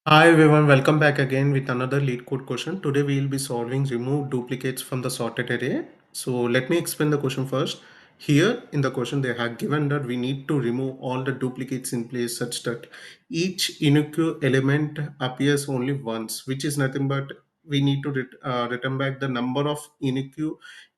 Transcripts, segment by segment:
Hi everyone, welcome back again with another lead code question. Today we will be solving remove duplicates from the sorted array. So let me explain the question first. Here in the question they have given that we need to remove all the duplicates in place such that each unique element appears only once, which is nothing but we need to return back the number of unique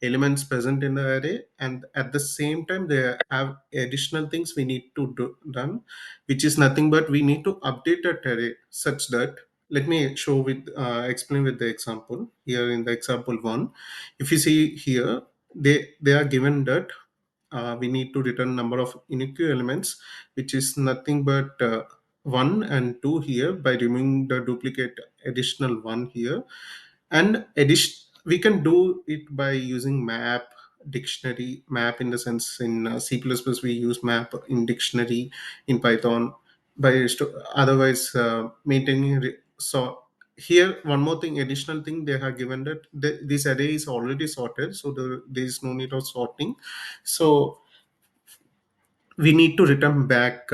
elements present in the array, and at the same time they have additional things we need to do done, which is nothing but we need to update that array such that let me show with explain with the example here in the example one. If you see here, they are given that we need to return number of unique elements, which is nothing but 1 and 2 here by removing the duplicate additional 1 here. And addition, we can do it by using map dictionary map, in the sense in C++ we use map in dictionary, in Python otherwise maintaining so here one more thing, additional thing they have given that this array is already sorted, so there is no need of sorting. So we need to return back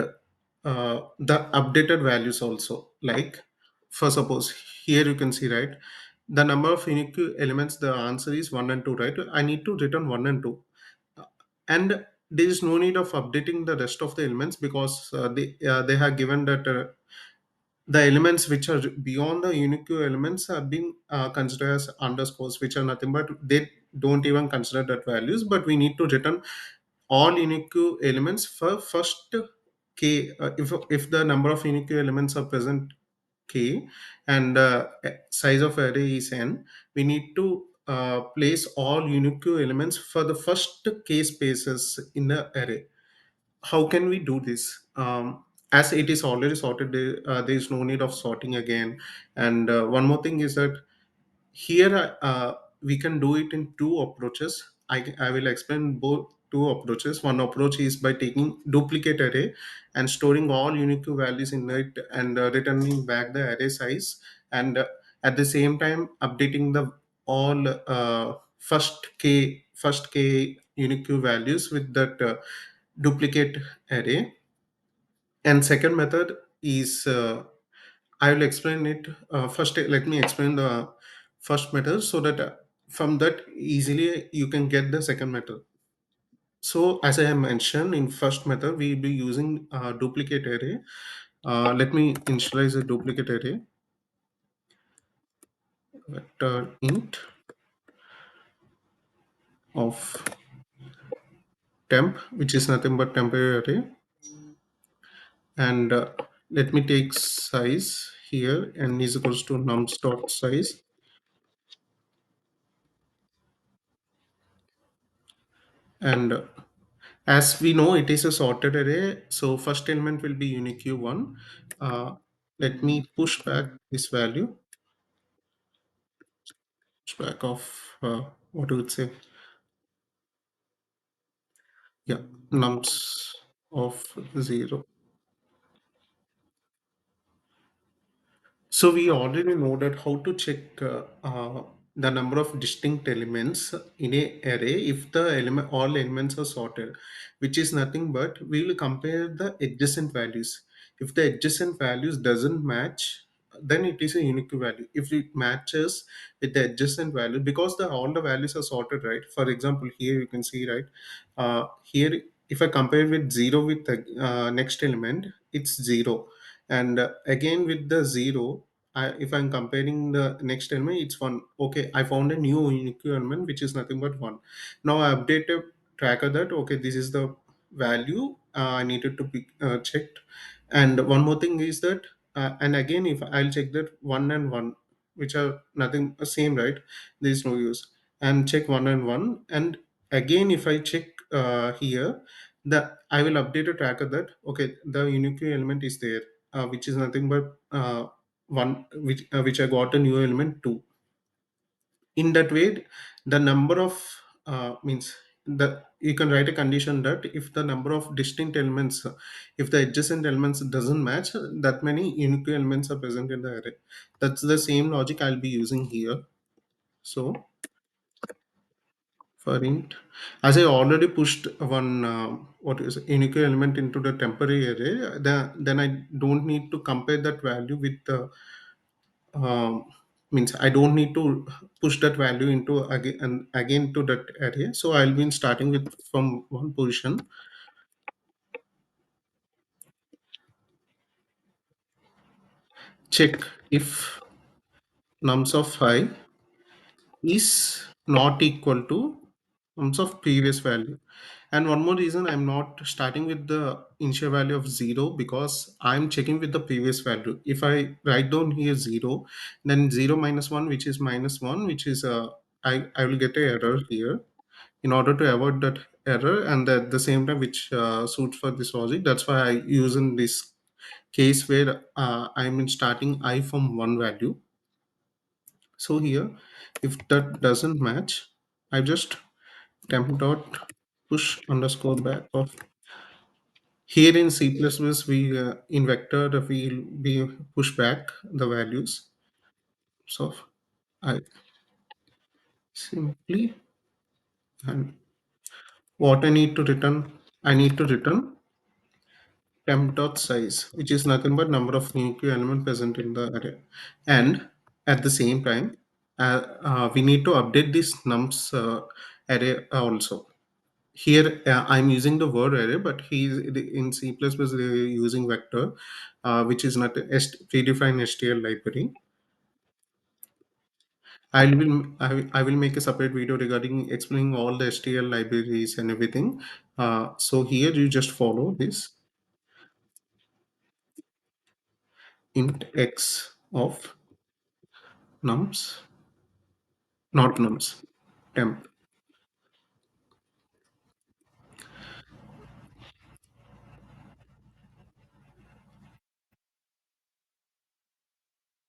the updated values also, like for suppose here you can see, right, the number of unique elements, the answer is 1 and 2, right? I need to return 1 and 2. And there is no need of updating the rest of the elements because they have given that the elements which are beyond the unique elements have been considered as underscores, which are nothing but they don't even consider that values, but we need to return all unique elements for first k. If the number of unique elements are present k, and size of array is n, we need to place all unique elements for the first k spaces in the array. How can we do this? As it is already sorted, there is no need of sorting again. And one more thing is that here we can do it in two approaches. I will explain both two approaches. One approach is by taking duplicate array and storing all unique values in it, and returning back the array size, and at the same time updating the all first k unique values with that duplicate array. And second method is I will explain it first. Let me explain the first method so that from that easily you can get the second method. So as I have mentioned, in first method we will be using duplicate array. Let me initialize a duplicate array, vector int of temp, which is nothing but temporary array. And let me take size here, n is equals to nums dot size. And as we know, it is a sorted array, so first element will be unique 1. uh, Let me push back this value, push back of what do you say, yeah, nums of 0. So we already know that how to check the number of distinct elements in a array if the element all elements are sorted, which is nothing but we will compare the adjacent values. If the adjacent values doesn't match, then it is a unique value. If it matches with the adjacent value, because the all the values are sorted, right? For example, here you can see, right, here if I compare with 0 with the next element, it's 0. And again with the 0, if I'm comparing the next element, it's 1. Okay, I found a new unique element which is nothing but 1. Now I update a tracker that okay, this is the value I needed to be checked. And one more thing is that and again if I'll check that 1 and 1, which are nothing same, right? There is no use. And check 1 and 1, and again if I check here, the I will update a tracker that okay, the unique element is there, which is nothing but one, which I got a new element 2. In that way, the number of means the you can write a condition that if the number of distinct elements, if the adjacent elements doesn't match, that many unique elements are present in the array. That's the same logic I'll be using here. So for int. As I already pushed one what is unique element into the temporary array, then I don't need to compare that value with the means I don't need to push that value into again and again to that array. So I'll be starting with from one position. Check if nums of I is not equal to nums of previous value. And one more reason I'm not starting with the initial value of 0 because I'm checking with the previous value. If I write down here 0, then 0 minus 1, which is minus 1, which is I will get a error here. In order to avoid that error and at the same time which suits for this logic, that's why I use in this case where I'm in starting I from one value. So here, if that doesn't match, I just temp dot push underscore back of. Here in C++, we in vector we push back the values. So I simply, and what I need to return, I need to return temp dot size, which is nothing but number of unique element present in the array. And at the same time, we need to update this nums array also. Here I'm using the word array, but he's in C++ they're using vector, which is not a predefined STL library. I will make a separate video regarding explaining all the STL libraries and everything. So here you just follow this int x of nums, not nums, temp.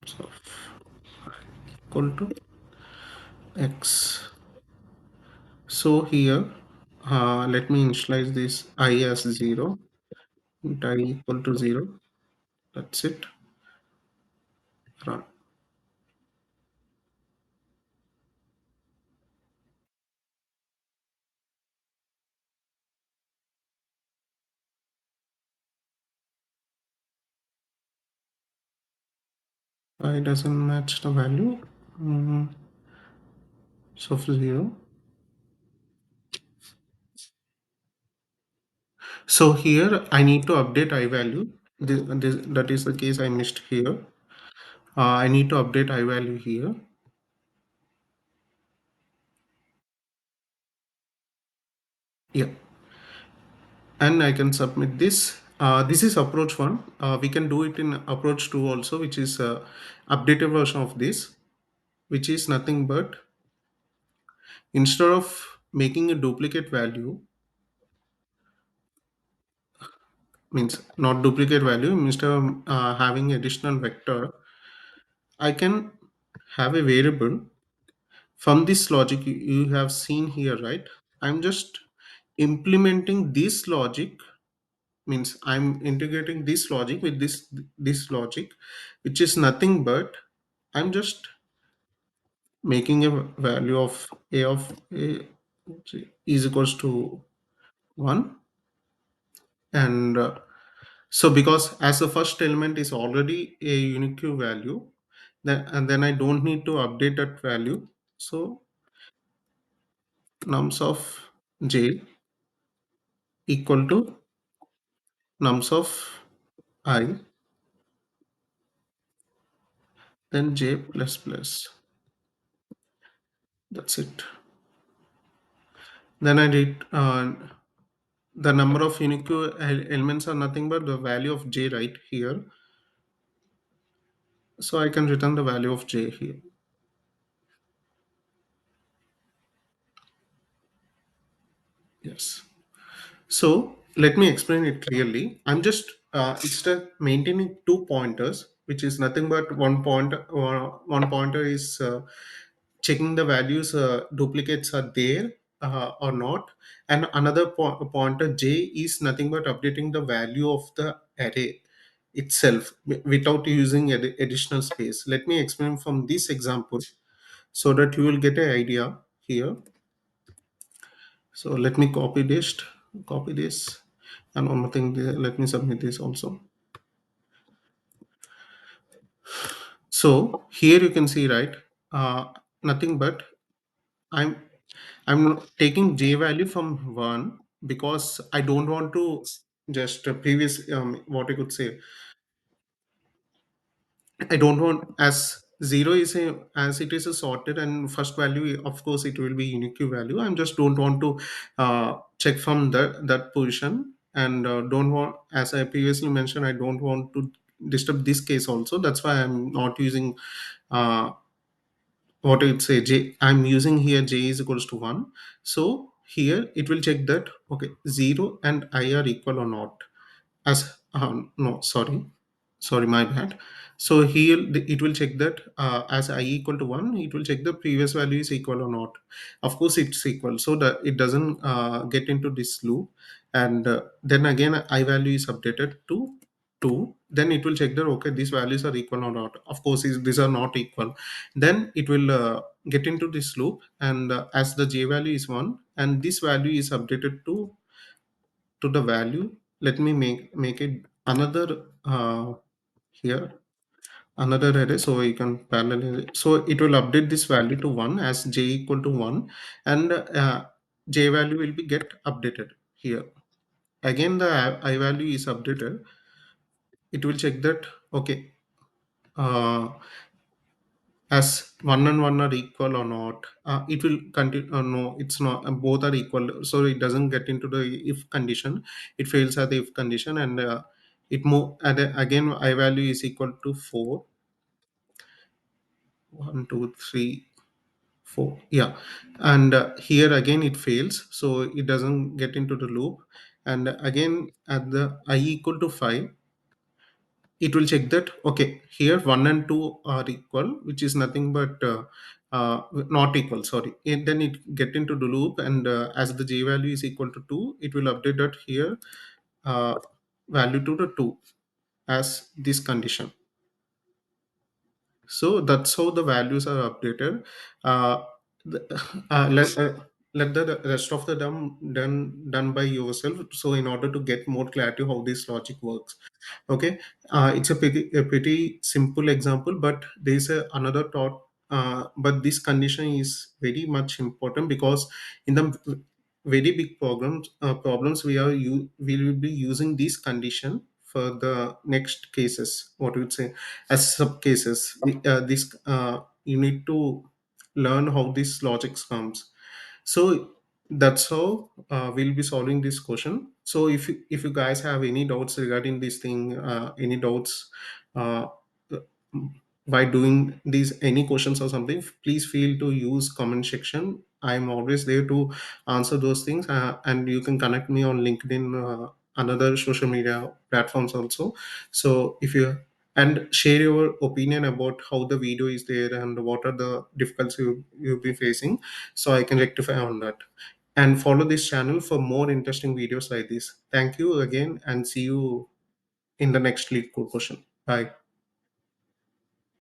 So equal to x. So here, let me initialize this I as 0, int I equal to 0. That's it. Run. I doesn't match the value. Mm, so for 0. So here I need to update I value. That is the case I missed here. I need to update I value here. Yeah, and I can submit this. This is approach 1. We can do it in approach 2 also, which is updated version of this, which is nothing but instead of making a duplicate value, means not duplicate value, instead of having additional vector, I can have a variable from this logic you have seen here, right? I'm just implementing this logic, means I'm integrating this logic with this logic, which is nothing but I'm just making a value of a of a is equals to 1. And so because as the first element is already a unique value, then I don't need to update that value. So nums of j equal to nums of I, then j plus plus. That's it. Then I did the number of unique elements are nothing but the value of j right here. So I can return the value of j here. Yes. So let me explain it clearly. I'm just instead maintaining two pointers, which is nothing but one pointer is checking the values duplicates are there or not, and another pointer j is nothing but updating the value of the array itself without using additional space. Let me explain from this example so that you will get an idea here. So let me copy this, and one more thing, let me submit this also. So here you can see, right? Nothing but I'm I'm taking j value from 1 because I don't want to just previous what I could say. I don't want, as 0 is a, as it is a sorted and first value, of course it will be unique value. I just don't want to check from that position, and don't want, as I previously mentioned, I don't want to disturb this case also. That's why I'm not using uh, what it say j. I'm using here j is equals to 1. So here it will check that, okay, 0 and I are equal or not. As no, sorry, my bad. So here it will check that, as I equal to 1, it will check the previous value is equal or not. Of course it's equal, so that it doesn't get into this loop. And then again I value is updated to 2. Then it will check that, okay, these values are equal or not. Of course these are not equal. Then it will get into this loop, and as the j value is 1 and this value is updated to the value. Let me make it another here, another array, so you can parallel array. So it will update this value to 1 as j equal to 1, and j value will be get updated here. Again the I value is updated. It will check that, okay, uh, as 1 and 1 are equal or not. It will continue, no, it's not, both are equal, so it doesn't get into the if condition. It fails at the if condition, and it move, and again I value is equal to 4. 1 2 3 4, yeah. And here again it fails, so it doesn't get into the loop. And again at the I equal to 5, it will check that, okay, here 1 and 2 are equal, which is nothing but not equal, sorry. And then it get into the loop, and as the j value is equal to 2, it will update that here uh, value to the 2 as this condition. So that's how the values are updated. uh, the- let the rest of the done by yourself, so in order to get more clarity how this logic works. Okay, it's a pretty simple example, but there's another thought. But this condition is very much important, because in the very big problems we will be using this condition for the next cases, what we would say, as sub cases. This you need to learn how this logic comes. So that's how we'll be solving this question. So if you guys have any doubts regarding this thing, any doubts uh, by doing these, any questions or something, please feel to use comment section. I'm always there to answer those things, and you can connect me on LinkedIn, another social media platforms also. So if you, and share your opinion about how the video is there and what are the difficulties you'll be facing, so I can rectify on that. And follow this channel for more interesting videos like this. Thank you again, and see you in the next lead code question. Bye.